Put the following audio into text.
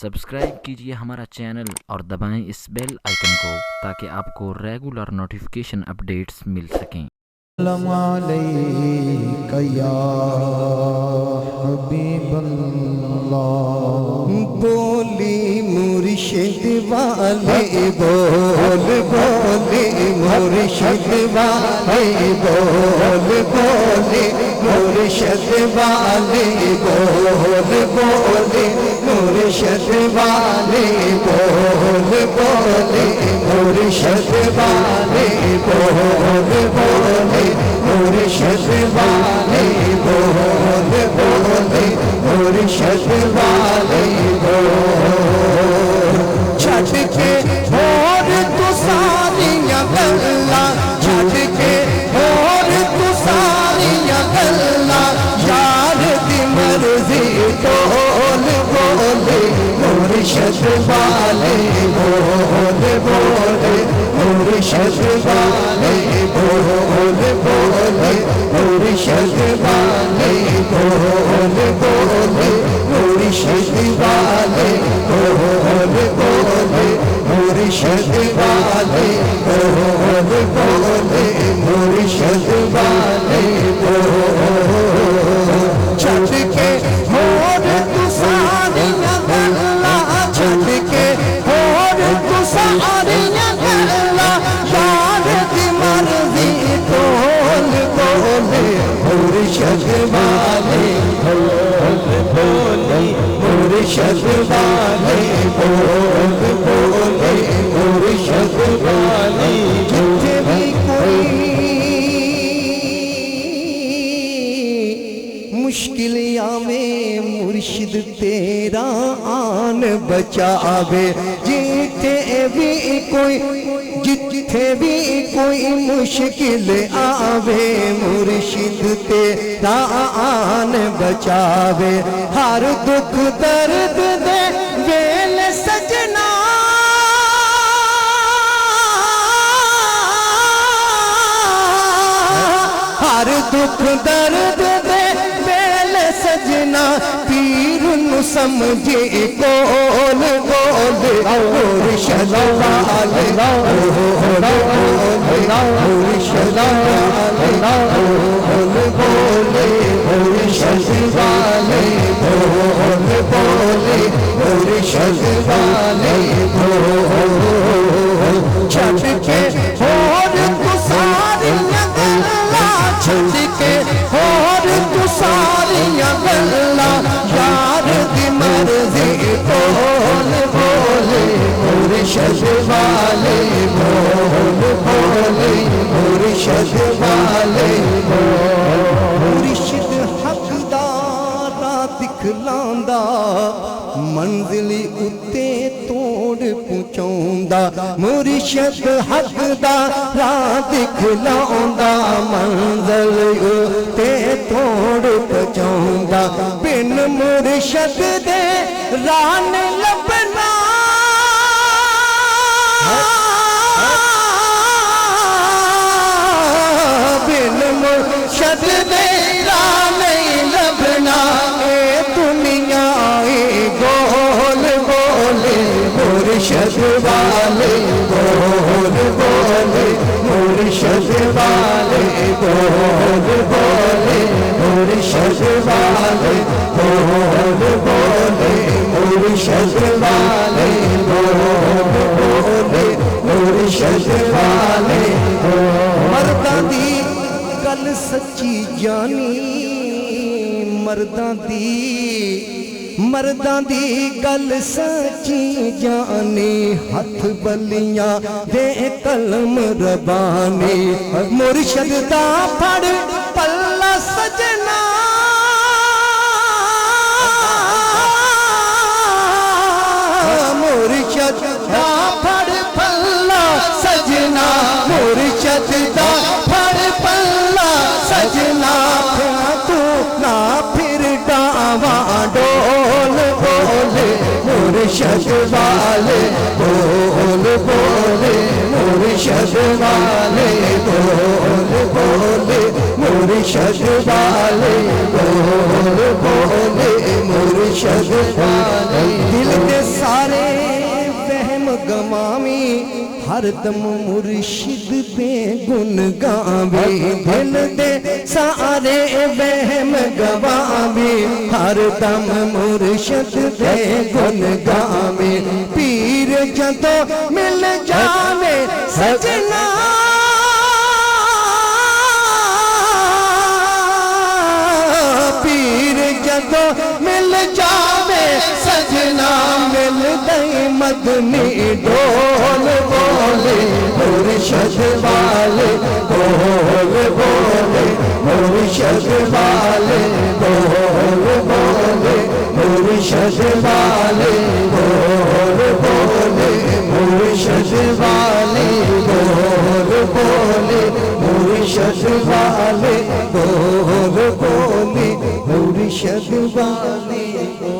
Subscribe کیجیے ہمارا channel اور دبائیں اس بیل آئیکن کو تاکہ آپ کو ریگولر نوٹیفیکیشن اپڈیٹس مل سکیں۔ السلام علیک یا حبیب اللہ، بولی مرشد والے بول بولی مرشد والے بول بولی مرشد والے بول بولی مرشد والے بول بولی مرشد والے بول بولی مرشد والے بول بولی مرشد والے بول چھٹ کے اور تو ساریاں گلاں چھٹ کے اور تو ساریاں گلاں یار دی مرضی بول بولی مرشد والے بول بولی مرشد والے بول بولی مرشد والے بول بولی مرشد والے بول بولی مرشد والے بول بولی مرشد والے چھٹ کے اور تو ساریاں گلاں چھٹ کے اور تو ساریاں گلاں یار دی مرضی بول بولی مرشد والے بول بولی مرشد والے بول بولی مرشد والے جتھے بھی کوئی مشکلیاں میں مرشد تیرا آن بچاوے، جتھے بھی کوئی مشکل آوے مرشد تیرا آن بچاوے، ہر دکھ درد دے ویل سجنا ہر دکھ درد دے ویل سجنا پیر نو سمجھے کول بول مرشد والے بول مرشد والے بول بولی مرشد والے بول بولی مرشد والے بول چھٹ کے اور تو ساریاں گلاں چھٹ کے اور تو ساریاں گلاں یار دی مرضی بول بولی مرشد والے بول بولی مرشد والے مرشد حق دا راہ دکھلاندا منزلی اتے توڑ پہنچاوندا، مرشد حق دا راہ دکھلاوندا منزل اتے توڑ پہنچاوندا، بن مرشد دے راہ نہیں لبنا بن مرشد دے راہ نہیں لبنا، اے دنیا بول بولی مرشد والے بول بولی مرشد والے بول بولی مرشد والے بول بولی مرشد والے بول بولی مرشد والے مرداں دی گل سچی جانی مرداں دی گل سچی جانی ہتھ بلیاں دے قلم ربانی مرشد دا پھڑ پلہ سجنا مرشد دا پھڑ پلہ سجنا مرشد دا پھڑ پلہ سجنا تو نہ پھر ڈاواں ڈول بولے مرشد والے بول بولے مرشد والے بول بولے مرشد والے بول بولے مرشد والے دل کے گوامی ہر دم مرشد پہ گن گاوی دل دے سارے وہم گواوی ہر دم مرشد پہ گن گاوی پیر جدوں مل جاوے سجنا پیر جدوں مل جاوے سجنا مل دئی مدنی ڈول بولے مرشد والے ڈول بولے مرشد والے ڈول بولے مرشد والے ڈول بولے مرشد والے ڈول بولے مرشد والے ڈول بولے مرشد والے